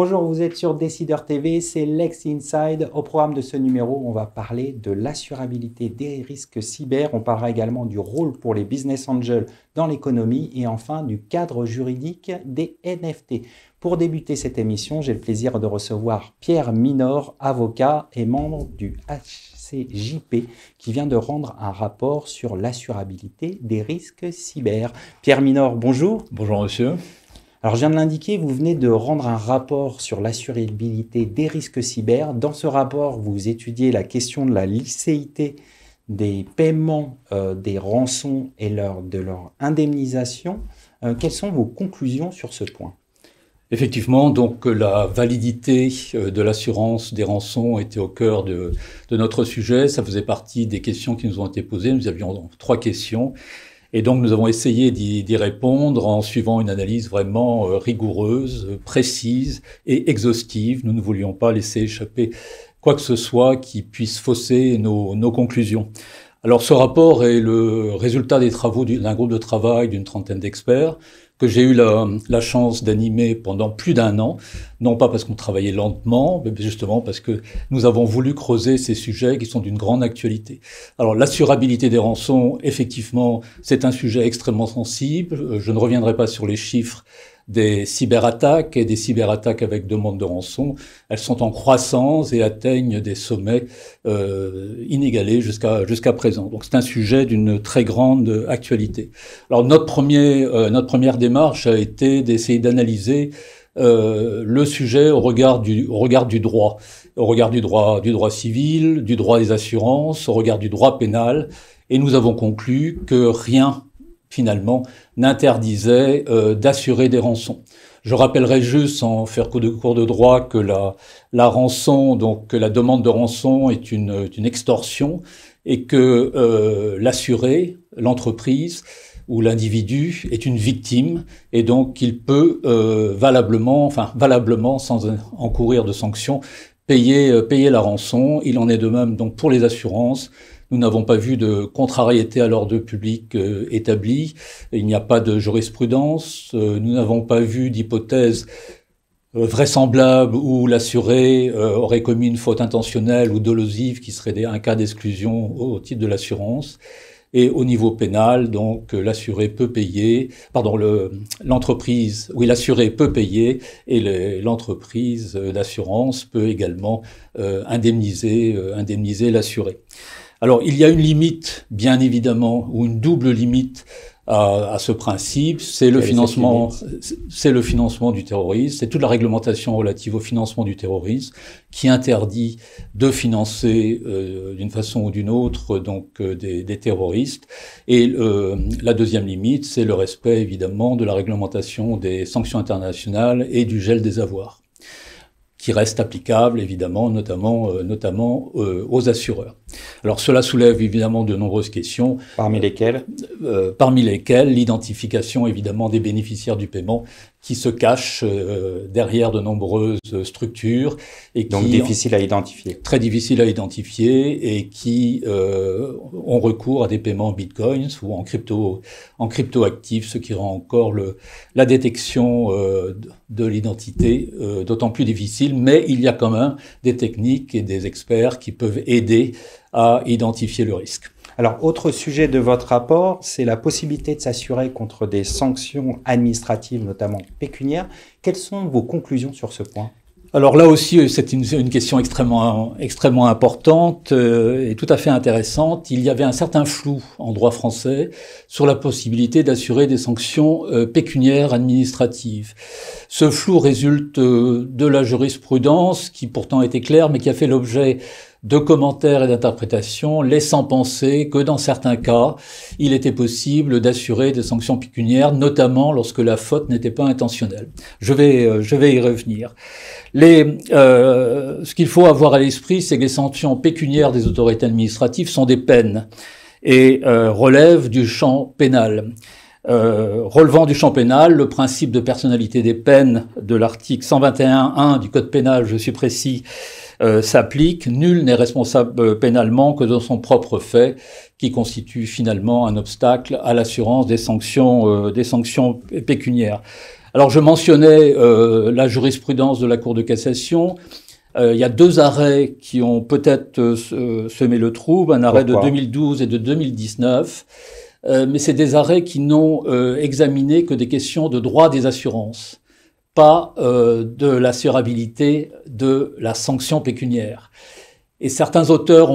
Bonjour, vous êtes sur Décideur TV, c'est Lex Inside. Au programme de ce numéro, on va parler de l'assurabilité des risques cyber. On parlera également du rôle pour les business angels dans l'économie et enfin du cadre juridique des NFT. Pour débuter cette émission, j'ai le plaisir de recevoir Pierre Minor, avocat et membre du HCJP, qui vient de rendre un rapport sur l'assurabilité des risques cyber. Pierre Minor, bonjour. Bonjour monsieur. Alors, je viens de l'indiquer, vous venez de rendre un rapport sur l'assurabilité des risques cyber. Dans ce rapport, vous étudiez la question de la licéité des paiements des rançons et de leur indemnisation. Quelles sont vos conclusions sur ce point ? Effectivement, donc la validité de l'assurance des rançons était au cœur de notre sujet. Ça faisait partie des questions qui nous ont été posées. Nous avions 3 questions. Et donc, nous avons essayé d'y répondre en suivant une analyse vraiment rigoureuse, précise et exhaustive. Nous ne voulions pas laisser échapper quoi que ce soit qui puisse fausser nos conclusions. Alors, ce rapport est le résultat des travaux d'un groupe de travail d'une trentaine d'experts que j'ai eu la chance d'animer pendant plus d'1 an, non pas parce qu'on travaillait lentement, mais justement parce que nous avons voulu creuser ces sujets qui sont d'une grande actualité. Alors l'assurabilité des rançons, effectivement, c'est un sujet extrêmement sensible. Je ne reviendrai pas sur les chiffres des cyberattaques et des cyberattaques avec demande de rançon. Elles sont en croissance et atteignent des sommets inégalés jusqu'à présent. Donc c'est un sujet d'une très grande actualité. Alors notre première démarche a été d'essayer d'analyser le sujet au regard du droit, du droit civil, du droit des assurances, au regard du droit pénal, et nous avons conclu que rien finalement, n'interdisait d'assurer des rançons. Je rappellerai juste, sans faire cours de droit, que la rançon, donc que la demande de rançon est une extorsion et que l'assuré, l'entreprise ou l'individu est une victime et donc il peut valablement, sans encourir de sanctions, payer la rançon. Il en est de même donc pour les assurances. Nous n'avons pas vu de contrariété à l'ordre public établi. Il n'y a pas de jurisprudence. Nous n'avons pas vu d'hypothèse vraisemblable où l'assuré aurait commis une faute intentionnelle ou dolosive qui serait un cas d'exclusion au titre de l'assurance. Et au niveau pénal, donc l'assuré peut payer, l'assuré peut payer et l'entreprise d'assurance peut également indemniser l'assuré. Alors, il y a une limite, bien évidemment, ou une double limite à ce principe, c'est le financement du terrorisme, c'est toute la réglementation relative au financement du terrorisme qui interdit de financer d'une façon ou d'une autre donc des terroristes. Et la deuxième limite, c'est le respect évidemment de la réglementation des sanctions internationales et du gel des avoirs, qui reste applicable, évidemment, notamment aux assureurs. Alors, cela soulève évidemment de nombreuses questions. Parmi lesquelles l'identification, évidemment, des bénéficiaires du paiement qui se cachent derrière de nombreuses structures. Et donc, difficile à identifier. Très difficile à identifier et qui ont recours à des paiements en bitcoins ou en cryptoactifs, ce qui rend encore la détection de l'identité d'autant plus difficile. Mais il y a quand même des techniques et des experts qui peuvent aider à identifier le risque. Alors, autre sujet de votre rapport, c'est la possibilité de s'assurer contre des sanctions administratives, notamment pécuniaires. Quelles sont vos conclusions sur ce point ? Alors là aussi, c'est une question extrêmement importante et tout à fait intéressante. Il y avait un certain flou en droit français sur la possibilité d'assurer des sanctions pécuniaires administratives. Ce flou résulte de la jurisprudence qui pourtant était claire, mais qui a fait l'objet de commentaires et d'interprétations, laissant penser que dans certains cas, il était possible d'assurer des sanctions pécuniaires, notamment lorsque la faute n'était pas intentionnelle. Je vais y revenir. Ce qu'il faut avoir à l'esprit, c'est que les sanctions pécuniaires des autorités administratives sont des peines et relèvent du champ pénal. Relevant du champ pénal, le principe de personnalité des peines de l'article 121.1 du Code pénal, je suis précis, s'applique. Nul n'est responsable pénalement que de son propre fait, qui constitue finalement un obstacle à l'assurance des sanctions pécuniaires. Alors, je mentionnais la jurisprudence de la Cour de cassation. Il y a 2 arrêts qui ont peut-être semé le trouble, un arrêt Pourquoi? de 2012 et de 2019. Mais c'est des arrêts qui n'ont examiné que des questions de droit des assurances, pas de l'assurabilité de la sanction pécuniaire. Et certains auteurs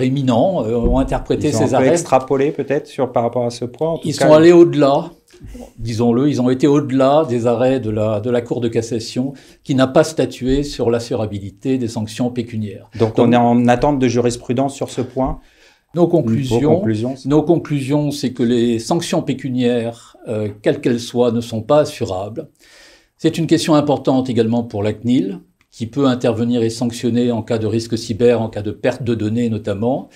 éminents ont interprété ces Ils ont un peu arrêts. extrapolé peut-être par rapport à ce point. Ils sont allés au-delà, disons-le, ils ont été au-delà des arrêts de la Cour de cassation qui n'a pas statué sur l'assurabilité des sanctions pécuniaires. Donc on est en attente de jurisprudence sur ce point. Nos Vos conclusions, c'est que les sanctions pécuniaires, quelles qu'elles soient, ne sont pas assurables. C'est une question importante également pour la CNIL, qui peut intervenir et sanctionner en cas de risque cyber, en cas de perte de données notamment.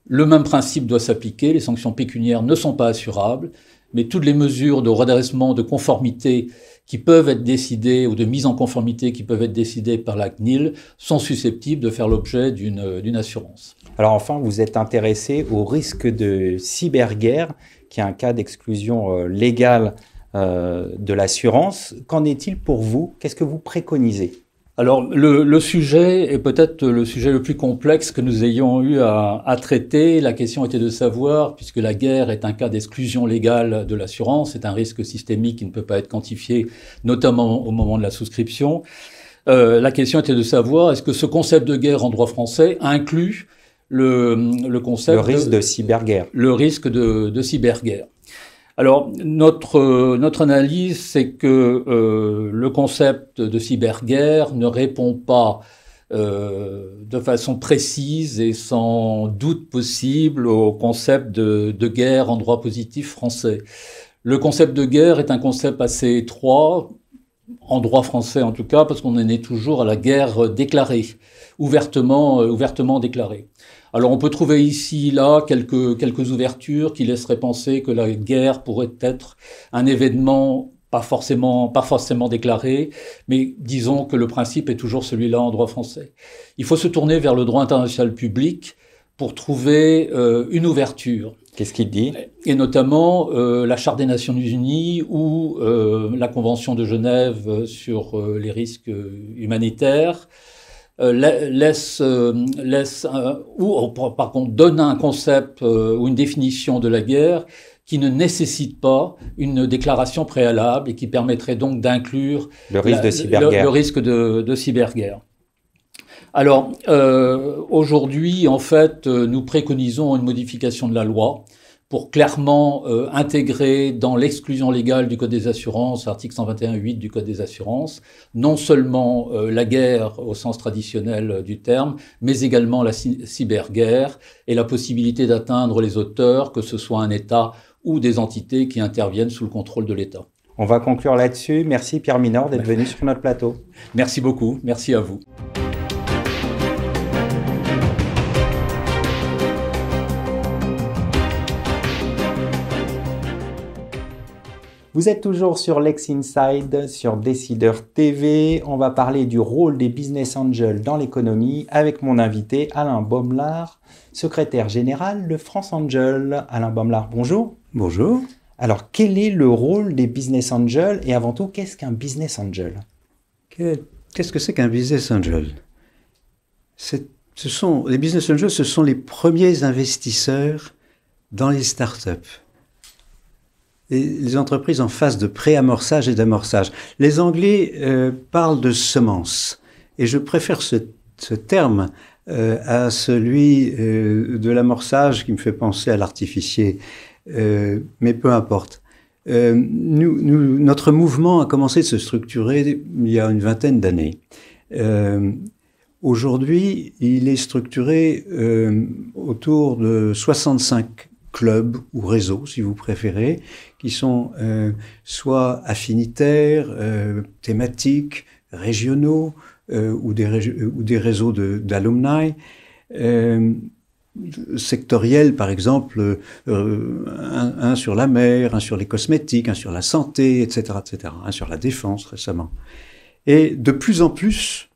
Le même principe doit s'appliquer, les sanctions pécuniaires ne sont pas assurables, mais toutes les mesures de redressement, de conformité qui peuvent être décidées, ou de mise en conformité qui peuvent être décidées par la CNIL, sont susceptibles de faire l'objet d'une assurance. Alors enfin, vous êtes intéressé au risque de cyberguerre, qui est un cas d'exclusion légale de l'assurance. Qu'en est-il pour vous? Qu'est-ce que vous préconisez? Alors, le sujet est peut-être le sujet le plus complexe que nous ayons eu à traiter. La question était de savoir, puisque la guerre est un cas d'exclusion légale de l'assurance, c'est un risque systémique qui ne peut pas être quantifié, notamment au moment de la souscription. La question était de savoir, est-ce que ce concept de guerre en droit français inclut le concept... Le risque de cyberguerre. Le risque de cyberguerre. Alors, notre analyse, c'est que le concept de cyberguerre ne répond pas de façon précise et sans doute possible au concept de guerre en droit positif français. Le concept de guerre est un concept assez étroit, en droit français en tout cas, parce qu'on en est toujours à la guerre déclarée, ouvertement déclarée. Alors on peut trouver ici, là, quelques ouvertures qui laisseraient penser que la guerre pourrait être un événement pas forcément déclaré, mais disons que le principe est toujours celui-là en droit français. Il faut se tourner vers le droit international public pour trouver une ouverture. Qu'est-ce qu'il dit? Et notamment la Charte des Nations Unies ou la Convention de Genève sur les risques humanitaires, par contre donne un concept ou une définition de la guerre qui ne nécessite pas une déclaration préalable et qui permettrait donc d'inclure le risque de cyberguerre. Le risque de cyberguerre. Alors, aujourd'hui, en fait, nous préconisons une modification de la loi pour clairement intégrer dans l'exclusion légale du Code des assurances, article 121.8 du Code des assurances, non seulement la guerre au sens traditionnel du terme, mais également la cyberguerre et la possibilité d'atteindre les auteurs, que ce soit un État ou des entités qui interviennent sous le contrôle de l'État. On va conclure là-dessus. Merci Pierre Minor d'être venu sur notre plateau. Merci beaucoup, merci à vous. Vous êtes toujours sur Lex Inside, sur Décideur TV. On va parler du rôle des business angels dans l'économie avec mon invité Alain Baumlard, secrétaire général de France Angel. Alain Baumlard, bonjour. Bonjour. Alors, quel est le rôle des business angels et avant tout, qu'est-ce qu'un business angel? Qu'est-ce que c'est qu'un business angel? Les business angels, ce sont les premiers investisseurs dans les startups. Et les entreprises en phase de préamorçage et d'amorçage. Les Anglais parlent de semences. Et je préfère ce terme à celui de l'amorçage qui me fait penser à l'artificier. Mais peu importe. Notre mouvement a commencé de se structurer il y a une vingtaine d'années. Aujourd'hui, il est structuré autour de 65 clubs ou réseaux, si vous préférez, qui sont soit affinitaires, thématiques, régionaux, ou des réseaux d'alumni, sectoriels, par exemple, un sur la mer, un sur les cosmétiques, un sur la santé, etc., un sur la défense récemment. Et de plus en plus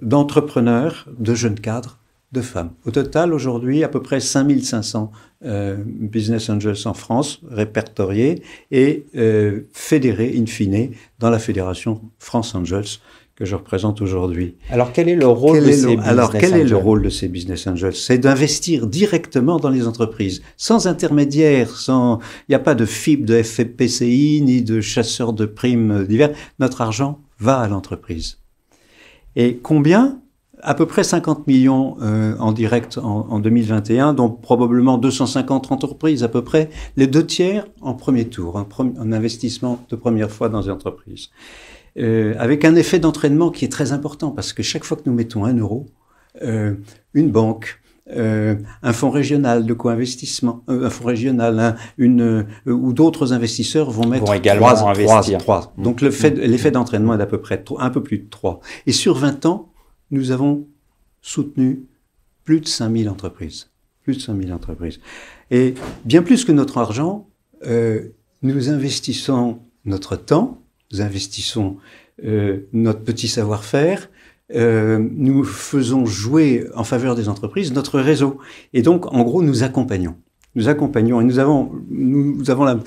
d'entrepreneurs, de jeunes cadres, de femmes. Au total, aujourd'hui, à peu près 5500 business angels en France, répertoriés et fédérés, in fine, dans la fédération France Angels, que je représente aujourd'hui. Alors, quel est le rôle de ces business angels ? Quel est le rôle de ces business angels ? C'est d'investir directement dans les entreprises, sans intermédiaire, il n'y a pas de FIP, de FPCI, ni de chasseurs de primes divers. Notre argent va à l'entreprise. Et combien ? À peu près 50 millions en direct en 2021, dont probablement 250 entreprises à peu près, les 2/3 en premier tour, un investissement de première fois dans les entreprises. Avec un effet d'entraînement qui est très important, parce que chaque fois que nous mettons 1 euro, une banque, un fonds régional de co-investissement, un fonds régional, ou d'autres investisseurs vont mettre également investir. 3. Donc l'effet d'entraînement est d'à peu près un peu plus de 3. Et sur 20 ans, nous avons soutenu plus de 5000 entreprises. Plus de 5000 entreprises. Et bien plus que notre argent, nous investissons notre temps, nous investissons notre petit savoir-faire, nous faisons jouer en faveur des entreprises notre réseau. Et donc, en gros, nous accompagnons. Nous accompagnons et nous avons la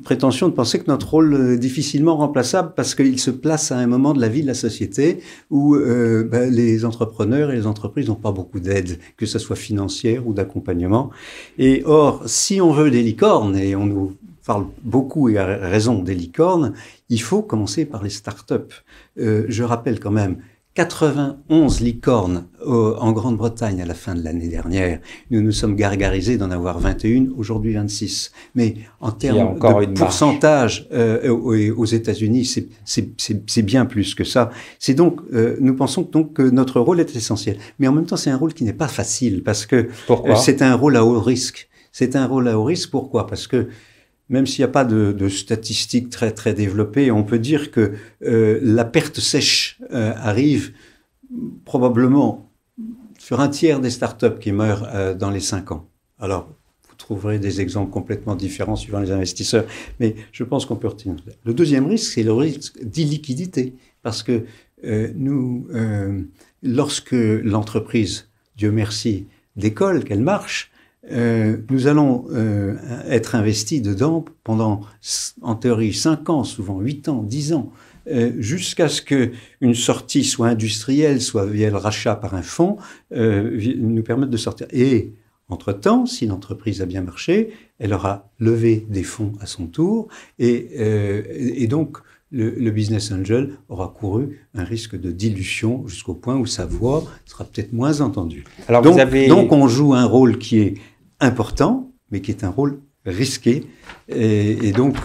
prétention de penser que notre rôle est difficilement remplaçable parce qu'il se place à un moment de la vie de la société où les entrepreneurs et les entreprises n'ont pas beaucoup d'aide, que ce soit financière ou d'accompagnement. Et or, si on veut des licornes, et on nous parle beaucoup et a raison des licornes, il faut commencer par les startups. Je rappelle quand même 91 licornes en Grande-Bretagne à la fin de l'année dernière. Nous nous sommes gargarisés d'en avoir 21, aujourd'hui 26. Mais en termes de pourcentage aux États-Unis, c'est bien plus que ça. C'est donc, nous pensons donc que notre rôle est essentiel. Mais en même temps, c'est un rôle qui n'est pas facile parce que c'est un rôle à haut risque. C'est un rôle à haut risque. Pourquoi ? Parce que même s'il n'y a pas de statistiques très très développées, on peut dire que la perte sèche arrive probablement sur 1/3 des startups qui meurent dans les 5 ans. Alors, vous trouverez des exemples complètement différents suivant les investisseurs, mais je pense qu'on peut retenir. Le deuxième risque, c'est le risque d'illiquidité, parce que lorsque l'entreprise, Dieu merci, décolle, qu'elle marche, nous allons être investis dedans pendant, en théorie, 5 ans, souvent 8 ans, 10 ans, jusqu'à ce qu'une sortie soit industrielle, soit via le rachat par un fonds, nous permette de sortir. Et, entre-temps, si l'entreprise a bien marché, elle aura levé des fonds à son tour, et donc le business angel aura couru un risque de dilution jusqu'au point où sa voix sera peut-être moins entendue. Alors donc on joue un rôle qui est important, mais qui est un rôle risqué. Et donc,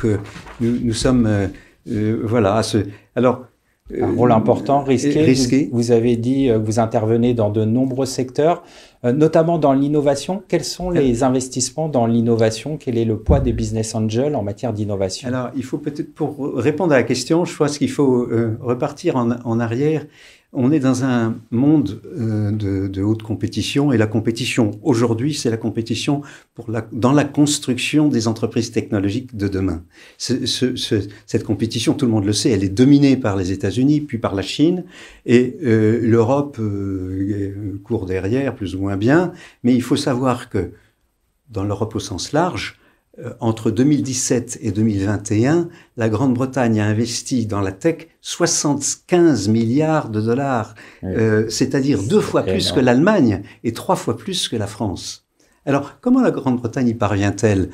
nous sommes... voilà. Alors, un rôle important, risqué. Vous avez dit que vous intervenez dans de nombreux secteurs, notamment dans l'innovation. Quels sont les investissements dans l'innovation ? Quel est le poids des business angels en matière d'innovation ? Alors, il faut peut-être, pour répondre à la question, je pense qu'il faut repartir en arrière. On est dans un monde de haute compétition, et la compétition aujourd'hui, c'est la compétition dans la construction des entreprises technologiques de demain. Cette compétition, tout le monde le sait, elle est dominée par les États-Unis, puis par la Chine, et l'Europe court derrière, plus ou moins bien. Mais il faut savoir que dans l'Europe au sens large, entre 2017 et 2021, la Grande-Bretagne a investi dans la tech 75 milliards de dollars, c'est-à-dire 2 fois plus que l'Allemagne et 3 fois plus que la France. Alors, comment la Grande-Bretagne y parvient-elle ?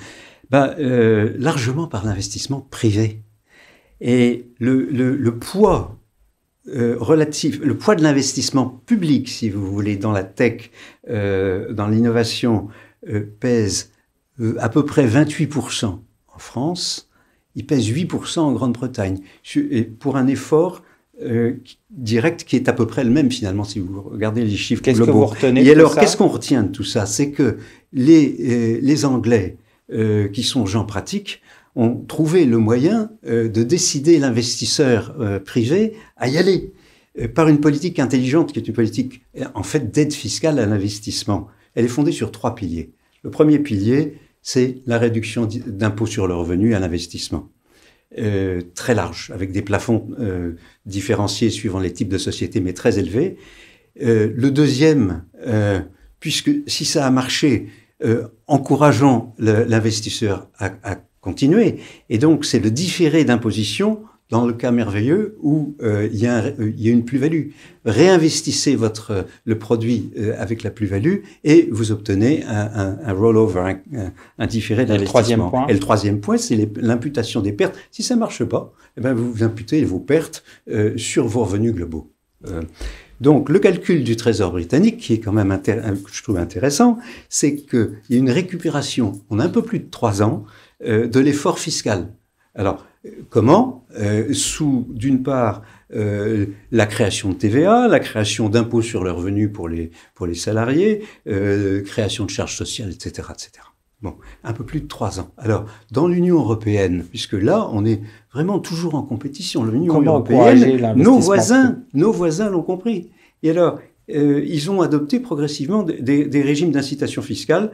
Largement par l'investissement privé. Et le poids relatif, le poids de l'investissement public, si vous voulez, dans la tech, dans l'innovation, pèse à peu près 28% en France, il pèse 8% en Grande-Bretagne. Et pour un effort direct qui est à peu près le même finalement, si vous regardez les chiffres globaux. Qu'est-ce que vous retenez de tout ça ? Et alors, qu'est-ce qu'on retient de tout ça ? C'est que les Anglais, qui sont gens pratiques, ont trouvé le moyen de décider l'investisseur privé à y aller par une politique intelligente qui est une politique en fait d'aide fiscale à l'investissement. Elle est fondée sur 3 piliers. Le premier pilier, c'est la réduction d'impôt sur le revenu à l'investissement. Très large, avec des plafonds différenciés suivant les types de sociétés, mais très élevés. Le deuxième, puisque si ça a marché, encourageant l'investisseur à continuer. Et donc, c'est le différé d'imposition dans le cas merveilleux où il y a une plus-value. Réinvestissez le produit avec la plus-value et vous obtenez un rollover, un différé d'investissement. Et le troisième point, c'est l'imputation des pertes. Si ça marche pas, eh ben vous imputez vos pertes sur vos revenus globaux. Donc, le calcul du Trésor britannique, qui est quand même, que je trouve intéressant, c'est qu'il y a une récupération en un peu plus de 3 ans de l'effort fiscal. Alors, comment? Sous, d'une part, la création de TVA, la création d'impôts sur le revenu pour les salariés, création de charges sociales, etc., etc. Bon, un peu plus de 3 ans. Alors, dans l'Union européenne, puisque là, on est vraiment toujours en compétition, l'Union européenne, nos voisins l'ont compris. Et alors, ils ont adopté progressivement des régimes d'incitation fiscale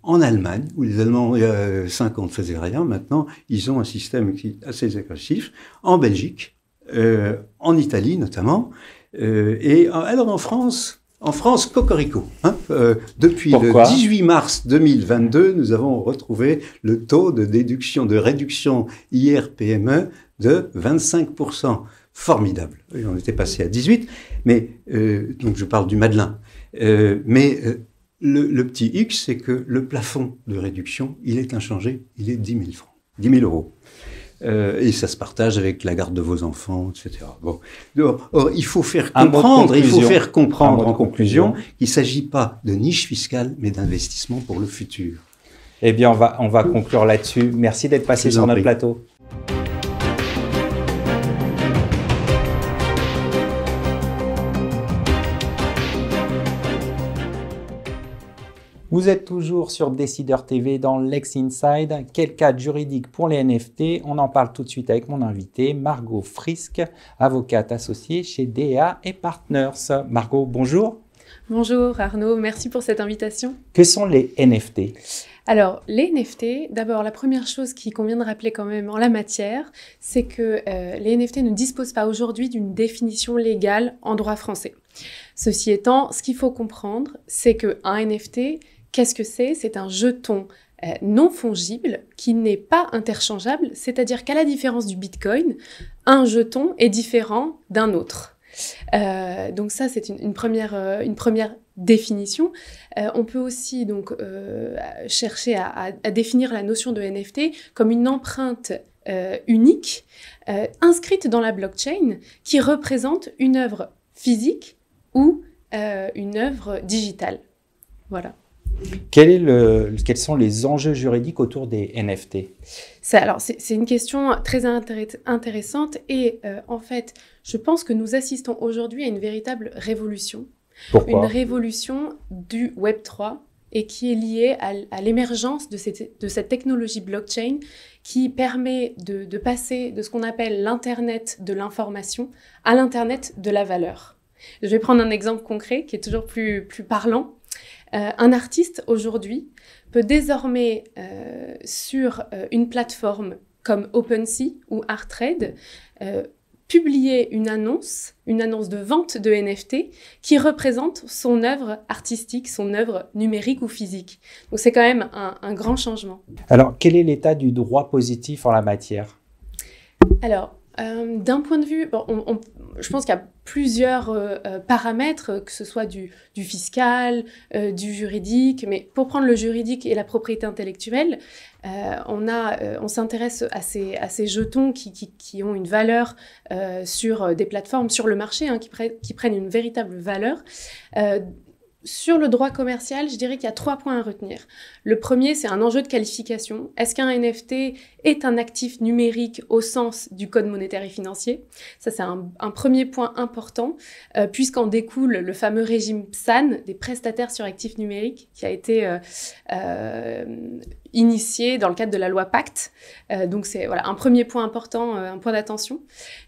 en Allemagne, où les Allemands, il y a 5 ans, ne faisaient rien. Maintenant, ils ont un système qui est assez agressif. En Belgique, en Italie notamment. Et alors en France, cocorico. Depuis Pourquoi? Le 18 mars 2022, nous avons retrouvé le taux de réduction IR-PME de 25%. Formidable. On était passé à 18, mais donc je parle du Madelin. Mais le petit X, c'est que le plafond de réduction, il est inchangé, il est 10 000 francs, 10 000 euros. Et ça se partage avec la garde de vos enfants, etc. Bon. Or, il faut faire comprendre en conclusion qu'il ne s'agit pas de niche fiscale, mais d'investissement pour le futur. Eh bien, on va conclure là-dessus. Merci d'être passé sur notre plateau. Vous êtes toujours sur Décideur TV dans Lex Inside. Quel cadre juridique pour les NFT? On en parle tout de suite avec mon invité, Margot Frisk, avocate associée chez DA & Partners. Margot, bonjour. Bonjour Arnaud, merci pour cette invitation. Que sont les NFT? Alors, les NFT, d'abord, la première chose qu'il convient de rappeler quand même en la matière, c'est que les NFT ne disposent pas aujourd'hui d'une définition légale en droit français. Ceci étant, ce qu'il faut comprendre, c'est qu'un NFT, qu'est-ce que c'est? C'est un jeton non fongible qui n'est pas interchangeable, c'est-à-dire qu'à la différence du Bitcoin, un jeton est différent d'un autre. Donc ça, c'est une première définition. On peut aussi donc chercher à définir la notion de NFT comme une empreinte unique inscrite dans la blockchain qui représente une œuvre physique ou une œuvre digitale. Voilà. Quels sont les enjeux juridiques autour des NFT? C'est une question très intéressante et en fait, je pense que nous assistons aujourd'hui à une véritable révolution. Pourquoi? Une révolution du Web3 et qui est liée à l'émergence de cette technologie blockchain qui permet de passer de ce qu'on appelle l'Internet de l'information à l'Internet de la valeur. Je vais prendre un exemple concret qui est toujours plus parlant. Un artiste aujourd'hui peut désormais sur une plateforme comme OpenSea ou ArtTrade publier une annonce de vente de NFT qui représente son œuvre artistique, son œuvre numérique ou physique. Donc c'est quand même un grand changement. Alors, quel est l'état du droit positif en la matière? Alors, d'un point de vue, je pense qu'il y a plusieurs paramètres, que ce soit du fiscal, du juridique, mais pour prendre le juridique et la propriété intellectuelle, on s'intéresse à ces jetons qui ont une valeur sur des plateformes, sur le marché, qui prennent une véritable valeur. Sur le droit commercial, je dirais qu'il y a 3 points à retenir. Le premier, c'est un enjeu de qualification. Est-ce qu'un NFT est un actif numérique au sens du Code monétaire et financier? Ça, c'est un premier point important, puisqu'en découle le fameux régime PSAN, des prestataires sur actifs numériques, qui a été initié dans le cadre de la loi Pacte. Donc c'est voilà, un premier point important, un point d'attention.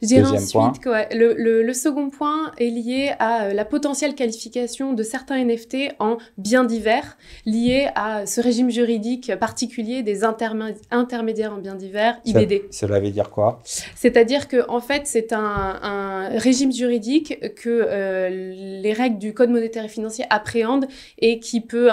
Je dirais ensuite que le second point est lié à la potentielle qualification de certains NFT en biens divers, liés à ce régime juridique particulier des intermédiaires en biens divers, IBD. Cela veut dire quoi? C'est-à-dire que en fait, c'est un régime juridique que les règles du Code monétaire et financier appréhendent et qui peut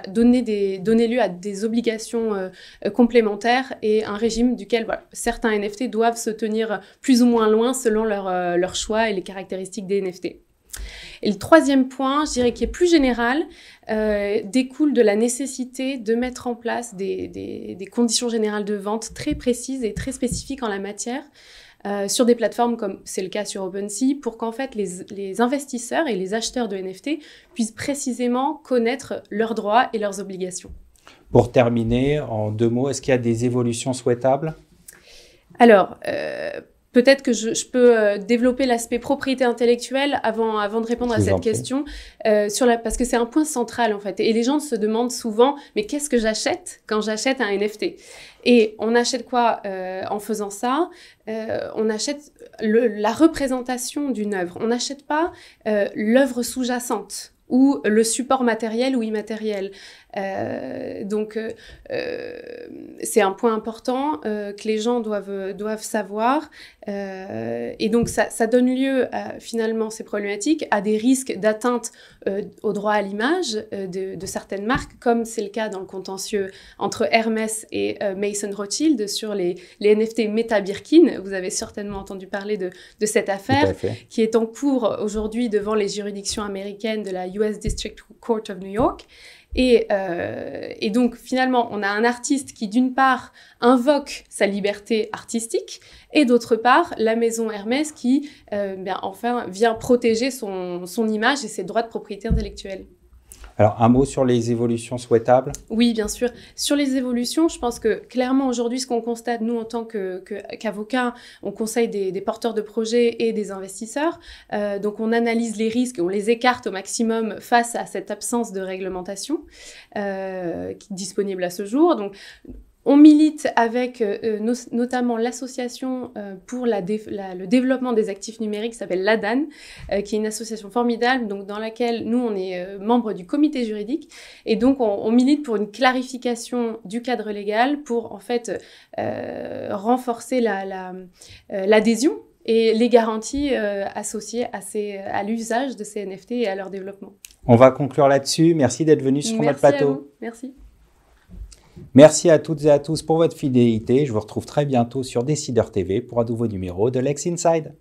donner lieu à des obligations complémentaires et un régime duquel certains NFT doivent se tenir plus ou moins loin selon leur choix et les caractéristiques des NFT. Et le troisième point, je dirais qui est plus général, découle de la nécessité de mettre en place des conditions générales de vente très précises et très spécifiques en la matière, sur des plateformes comme c'est le cas sur OpenSea, pour qu'en fait les investisseurs et les acheteurs de NFT puissent précisément connaître leurs droits et leurs obligations. Pour terminer, en 2 mots, est-ce qu'il y a des évolutions souhaitables? Alors, peut-être que je peux développer l'aspect propriété intellectuelle avant de répondre à cette question, parce que c'est un point central en fait. Et les gens se demandent souvent, mais qu'est-ce que j'achète quand j'achète un NFT? Et on achète quoi en faisant ça? On achète la représentation d'une œuvre. On n'achète pas l'œuvre sous-jacente ou le support matériel ou immatériel. Donc, c'est un point important que les gens doivent savoir. Et donc, ça donne lieu, finalement, ces problématiques, à des risques d'atteinte au droit à l'image de certaines marques, comme c'est le cas dans le contentieux entre Hermès et Mason Rothschild sur les NFT Meta Birkin. Vous avez certainement entendu parler de cette affaire qui est en cours aujourd'hui devant les juridictions américaines de la US District Court of New York. Et donc, finalement, on a un artiste qui, d'une part, invoque sa liberté artistique et, d'autre part, la maison Hermès qui, vient protéger son image et ses droits de propriété intellectuelle. Alors, un mot sur les évolutions souhaitables? Oui, bien sûr. Sur les évolutions, je pense que clairement aujourd'hui, ce qu'on constate, nous, en tant qu'avocats, on conseille des porteurs de projets et des investisseurs. Donc, on analyse les risques, on les écarte au maximum face à cette absence de réglementation qui est disponible à ce jour. Donc, on milite avec notamment l'association pour le développement des actifs numériques qui s'appelle l'ADAN, qui est une association formidable, donc dans laquelle nous, on est membre du comité juridique. Et donc, on milite pour une clarification du cadre légal pour, en fait, renforcer l'adhésion et les garanties associées à l'usage de ces NFT et à leur développement. On va conclure là-dessus. Merci d'être venu sur notre plateau. Merci à vous. Merci. Merci à toutes et à tous pour votre fidélité. Je vous retrouve très bientôt sur Décideur TV pour un nouveau numéro de Lex Inside.